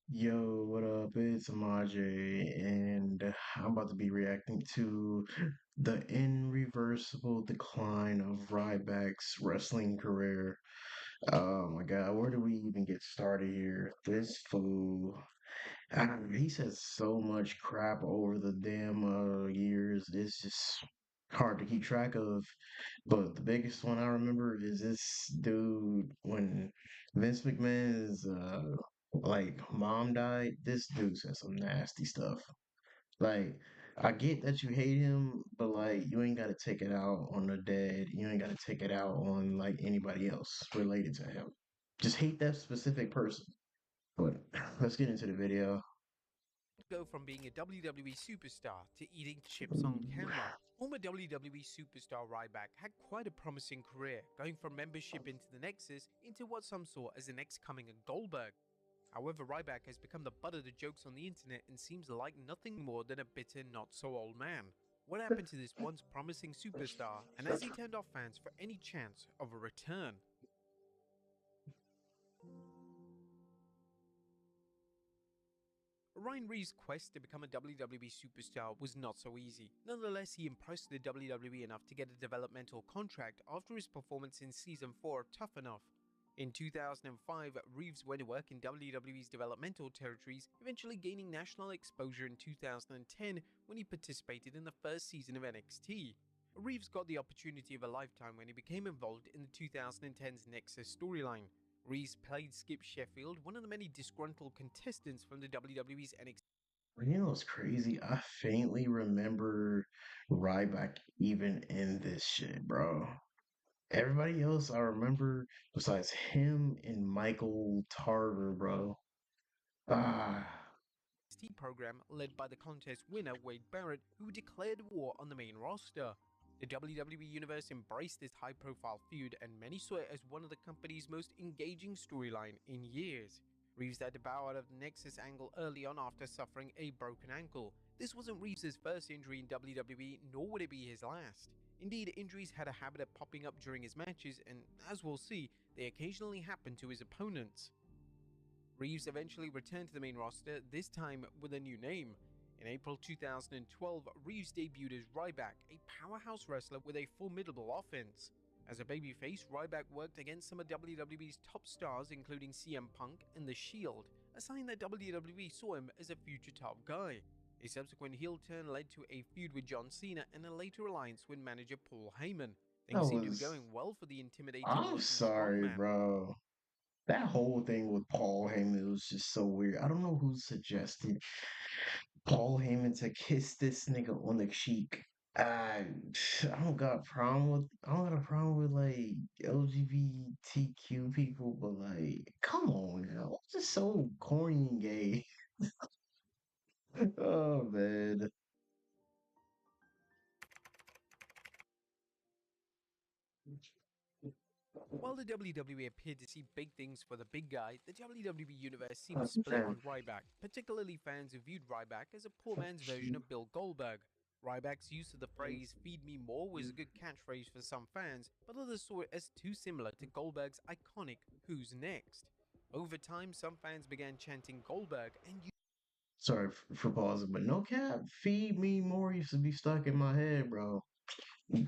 Yo, what up? It's Amaje, and I'm about to be reacting to the irreversible decline of Ryback's wrestling career. Oh my God, where do we even get started here? This fool, he said so much crap over the damn years. It's just hard to keep track of. But the biggest one I remember is this dude when Vince McMahon's like mom died. This dude said some nasty stuff. Like I get that you hate him, but like you ain't gotta take it out on the dead. You ain't gotta take it out on like anybody else related to him. Just hate that specific person. But let's get into the video. Go from being a WWE superstar to eating chips on camera. Former WWE superstar Ryback had quite a promising career, going from membership into the Nexus into what some saw as the next coming of Goldberg. However, Ryback has become the butt of the jokes on the internet and seems like nothing more than a bitter, not-so-old man. What happened to this once promising superstar, and has he turned off fans for any chance of a return? Ryan Reeves' quest to become a WWE superstar was not so easy. Nonetheless, he impressed the WWE enough to get a developmental contract after his performance in Season 4 of Tough Enough. In 2005, Reeves went to work in WWE's developmental territories, eventually gaining national exposure in 2010 when he participated in the first season of NXT. Reeves got the opportunity of a lifetime when he became involved in the 2010's Nexus storyline. Reeves played Skip Sheffield, one of the many disgruntled contestants from the WWE's NXT. You know what's crazy? I faintly remember Ryback even in this shit, bro. Everybody else I remember besides him and Michael Tarver, bro. Ah, program led by the contest winner Wade Barrett, who declared war on the main roster. The WWE Universe embraced this high-profile feud, and many saw it as one of the company's most engaging storyline in years. Reeves had to bow out of the Nexus angle early on after suffering a broken ankle. This wasn't Reeves' first injury in WWE, nor would it be his last. Indeed, injuries had a habit of popping up during his matches, and as we'll see, they occasionally happened to his opponents. Reeves eventually returned to the main roster, this time with a new name. In April 2012, Reeves debuted as Ryback, a powerhouse wrestler with a formidable offense. As a babyface, Ryback worked against some of WWE's top stars including CM Punk and The Shield, a sign that WWE saw him as a future top guy. A subsequent heel turn led to a feud with John Cena and a later alliance with manager Paul Heyman. that Things seemed to be was. going well for the intimidating I'm looking sorry, strongman. bro. That whole thing with Paul Heyman was just so weird. I don't know who suggested Paul Heyman to kiss this nigga on the cheek. I don't got a problem with like LGBTQ people, but like, come on now, it's just so corny and gay. Oh man. While the WWE appeared to see big things for the big guy, the WWE Universe seemed split on Ryback, particularly fans who viewed Ryback as a poor man's version of Bill Goldberg. Ryback's use of the phrase "feed me more" was a good catchphrase for some fans, but others saw it as too similar to Goldberg's iconic "Who's Next?". Over time, some fans began chanting Goldberg and Sorry for pausing, but no cap, feed me more used to be stuck in my head, bro.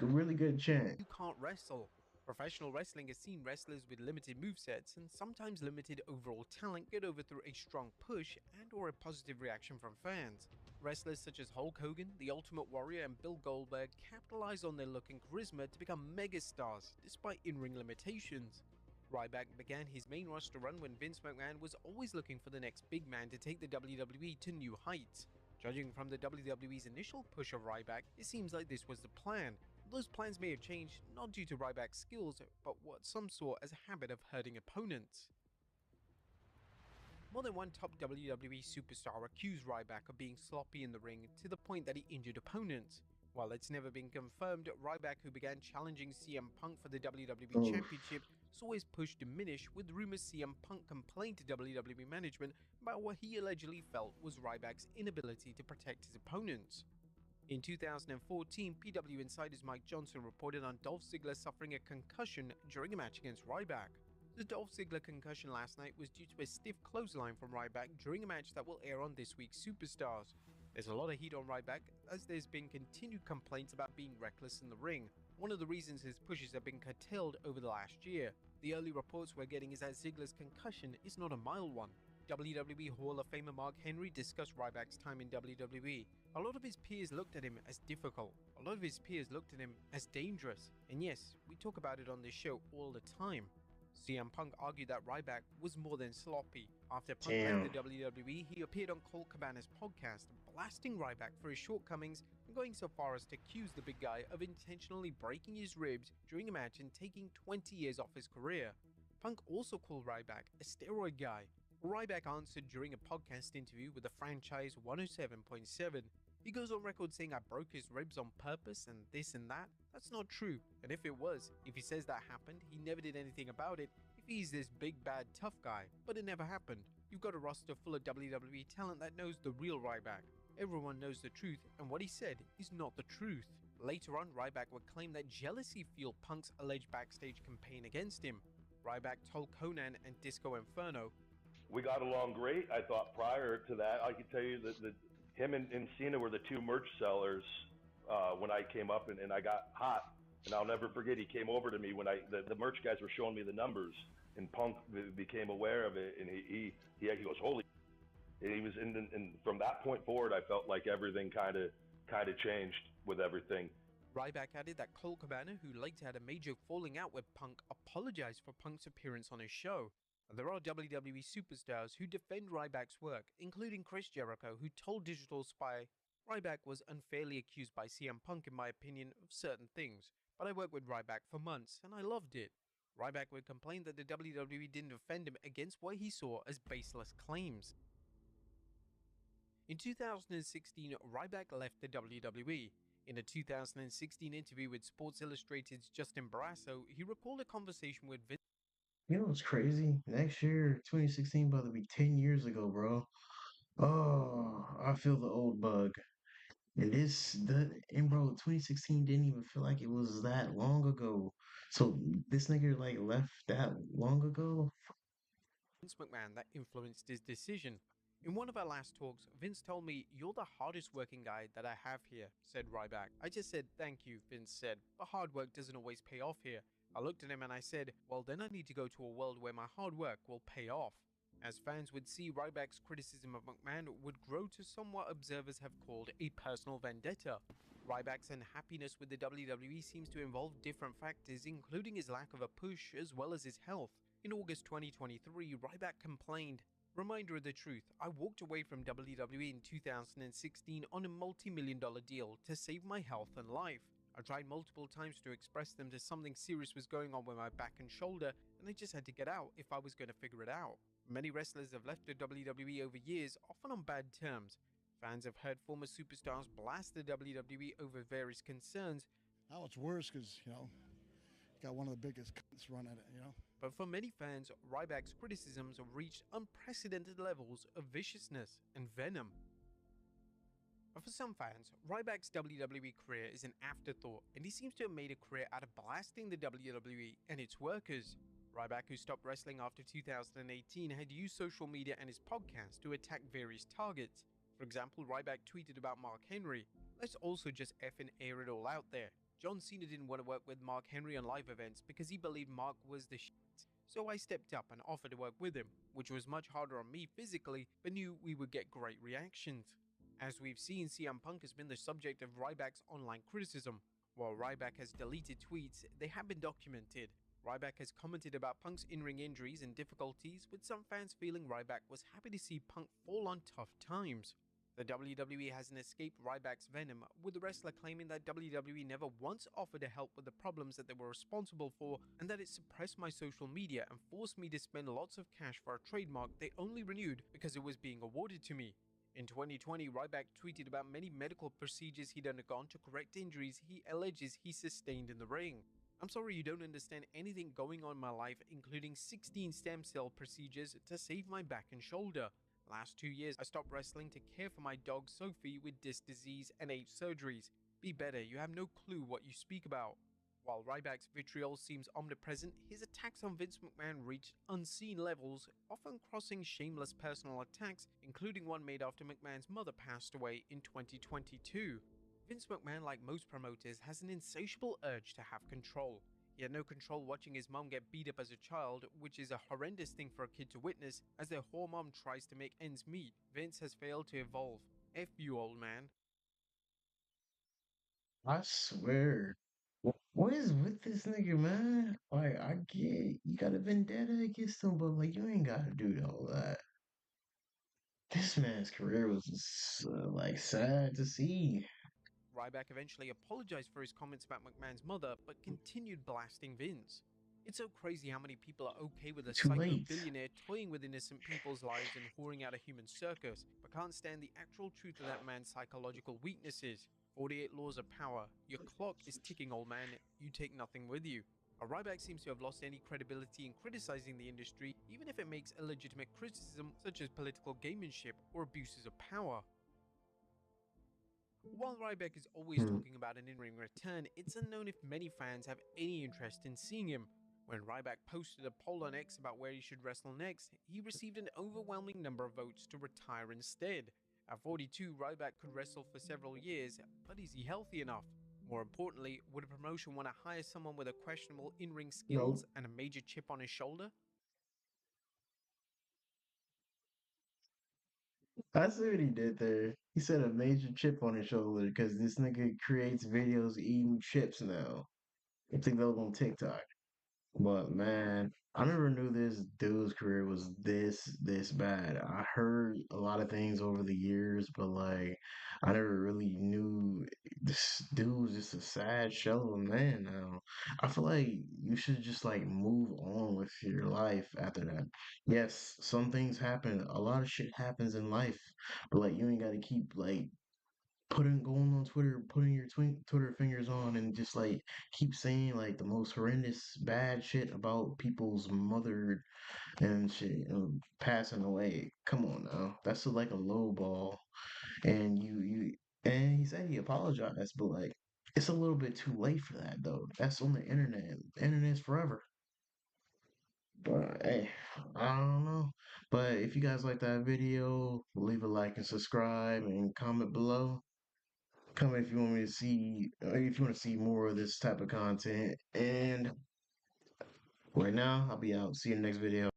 Really good chant. "You can't wrestle". Professional wrestling has seen wrestlers with limited movesets and sometimes limited overall talent get over through a strong push and or a positive reaction from fans. Wrestlers such as Hulk Hogan, The Ultimate Warrior and Bill Goldberg capitalized on their look and charisma to become megastars despite in-ring limitations. Ryback began his main roster run when Vince McMahon was always looking for the next big man to take the WWE to new heights. Judging from the WWE's initial push of Ryback, it seems like this was the plan. Those plans may have changed not due to Ryback's skills, but what some saw as a habit of hurting opponents. More than one top WWE superstar accused Ryback of being sloppy in the ring to the point that he injured opponents. While it's never been confirmed, Ryback, who began challenging CM Punk for the WWE Oof. Championship, saw his push diminish, with rumors CM Punk complained to WWE management about what he allegedly felt was Ryback's inability to protect his opponents. In 2014, PW Insider's Mike Johnson reported on Dolph Ziggler suffering a concussion during a match against Ryback. The Dolph Ziggler concussion last night was due to a stiff clothesline from Ryback during a match that will air on this week's Superstars. There's a lot of heat on Ryback as there's been continued complaints about being reckless in the ring. One of the reasons his pushes have been curtailed over the last year. The early reports we're getting is that Ziggler's concussion is not a mild one. WWE Hall of Famer Mark Henry discussed Ryback's time in WWE. A lot of his peers looked at him as difficult. A lot of his peers looked at him as dangerous. And yes, we talk about it on this show all the time. CM Punk argued that Ryback was more than sloppy. After Punk left the WWE, he appeared on Colt Cabana's podcast, blasting Ryback for his shortcomings and going so far as to accuse the big guy of intentionally breaking his ribs during a match and taking 20 years off his career. Punk also called Ryback a steroid guy. Ryback answered during a podcast interview with the Franchise 107.7. He goes on record saying I broke his ribs on purpose and this and that. That's not true. And if it was, if he says that happened, he never did anything about it. If he's this big bad tough guy, but it never happened. You've got a roster full of WWE talent that knows the real Ryback. Everyone knows the truth, and what he said is not the truth. Later on, Ryback would claim that jealousy fueled Punk's alleged backstage campaign against him. Ryback told Conan and Disco Inferno, "We got along great. I thought prior to that, I could tell you that him and Cena were the two merch sellers when I came up and I got hot. And I'll never forget, he came over to me when the merch guys were showing me the numbers, and Punk became aware of it, and he goes, holy. And he was and from that point forward, I felt like everything kind of changed with everything. Ryback added that Colt Cabana, who later had a major falling out with Punk, apologized for Punk's appearance on his show. There are WWE superstars who defend Ryback's work, including Chris Jericho, who told Digital Spy, Ryback was unfairly accused by CM Punk in my opinion of certain things, but I worked with Ryback for months and I loved it. Ryback would complain that the WWE didn't defend him against what he saw as baseless claims. In 2016, Ryback left the WWE. In a 2016 interview with Sports Illustrated's Justin Barrasso, he recalled a conversation with Vince. You know what's crazy? Next year, 2016, about to be 10 years ago, bro. Oh, I feel the old bug. And bro, 2016 didn't even feel like it was that long ago. So this nigga like left that long ago? Vince McMahon that influenced his decision. In one of our last talks, Vince told me, "You're the hardest working guy that I have here," said Ryback. I just said, "Thank you," Vince said, "but hard work doesn't always pay off here." I looked at him and I said, "Well, then I need to go to a world where my hard work will pay off." As fans would see, Ryback's criticism of McMahon would grow to somewhat observers have called a personal vendetta. Ryback's unhappiness with the WWE seems to involve different factors, including his lack of a push as well as his health. In August 2023, Ryback complained, "Reminder of the truth, I walked away from WWE in 2016 on a multi-million-dollar deal to save my health and life. I tried multiple times to express them that something serious was going on with my back and shoulder, and I just had to get out if I was going to figure it out." Many wrestlers have left the WWE over years, often on bad terms. Fans have heard former superstars blast the WWE over various concerns. Now it's worse because, got one of the biggest cunts running it, But for many fans, Ryback's criticisms have reached unprecedented levels of viciousness and venom. But for some fans, Ryback's WWE career is an afterthought, and he seems to have made a career out of blasting the WWE and its workers. Ryback, who stopped wrestling after 2018, had used social media and his podcast to attack various targets. For example, Ryback tweeted about Mark Henry. "Let's also just effing air it all out there. John Cena didn't want to work with Mark Henry on live events because he believed Mark was the shit. So I stepped up and offered to work with him, which was much harder on me physically, but knew we would get great reactions." As we've seen, CM Punk has been the subject of Ryback's online criticism. While Ryback has deleted tweets, they have been documented. Ryback has commented about Punk's in-ring injuries and difficulties, with some fans feeling Ryback was happy to see Punk fall on tough times. The WWE hasn't escaped Ryback's venom, with the wrestler claiming that WWE never once offered to help with the problems that they were responsible for, and that it suppressed my social media and forced me to spend lots of cash for a trademark they only renewed because it was being awarded to me. In 2020, Ryback tweeted about many medical procedures he'd undergone to correct injuries he alleges he sustained in the ring. "I'm sorry you don't understand anything going on in my life, including 16 stem cell procedures to save my back and shoulder. Last 2 years, I stopped wrestling to care for my dog Sophie with disc disease and 8 surgeries. Be better, you have no clue what you speak about." While Ryback's vitriol seems omnipresent, his attacks on Vince McMahon reached unseen levels, often crossing shameless personal attacks, including one made after McMahon's mother passed away in 2022. Vince McMahon, like most promoters, has an insatiable urge to have control. He had no control watching his mom get beat up as a child, which is a horrendous thing for a kid to witness as their whore mom tries to make ends meet. Vince has failed to evolve. F you, old man. I swear. What is with this nigga, man? Like, I get you got a vendetta against him, but like, you ain't gotta do all that. This man's career was just, like sad to see. Ryback eventually apologized for his comments about McMahon's mother, but continued blasting Vince. It's so crazy how many people are okay with a Too psycho late. billionaire toying with innocent people's lives and whoring out a human circus, but can't stand the actual truth of that man's psychological weaknesses. 48 laws of power. Your clock is ticking, old man. You take nothing with you. Ryback seems to have lost any credibility in criticizing the industry, even if it makes illegitimate criticism such as political gamemanship or abuses of power. While Ryback is always Hmm. talking about an in-ring return, it's unknown if many fans have any interest in seeing him. When Ryback posted a poll on X about where he should wrestle next, he received an overwhelming number of votes to retire instead. At 42, Ryback could wrestle for several years, but is he healthy enough? More importantly, would a promotion want to hire someone with a questionable in-ring skills Nope. and a major chip on his shoulder? I see what he did there. He said a major chip on his shoulder because this nigga creates videos eating chips now. I think that was on TikTok. But man, I never knew this dude's career was this bad. I heard a lot of things over the years, but like I never really knew this dude was just a sad shell of a man now. I feel like you should just like move on with your life after that. Yes, some things happen. A lot of shit happens in life, but like you ain't gotta keep like putting going on Twitter, putting your Twitter fingers on, and just like keep saying like the most horrendous bad shit about people's mother and shit passing away. Come on now, that's like a low ball, and you and he said he apologized, but like it's a little bit too late for that though. That's on the internet. The internet's forever. But hey, I don't know. But if you guys like that video, leave a like and subscribe and comment below. Comment if you want me to see, if you want to see more of this type of content. And right now, I'll be out. See you in the next video.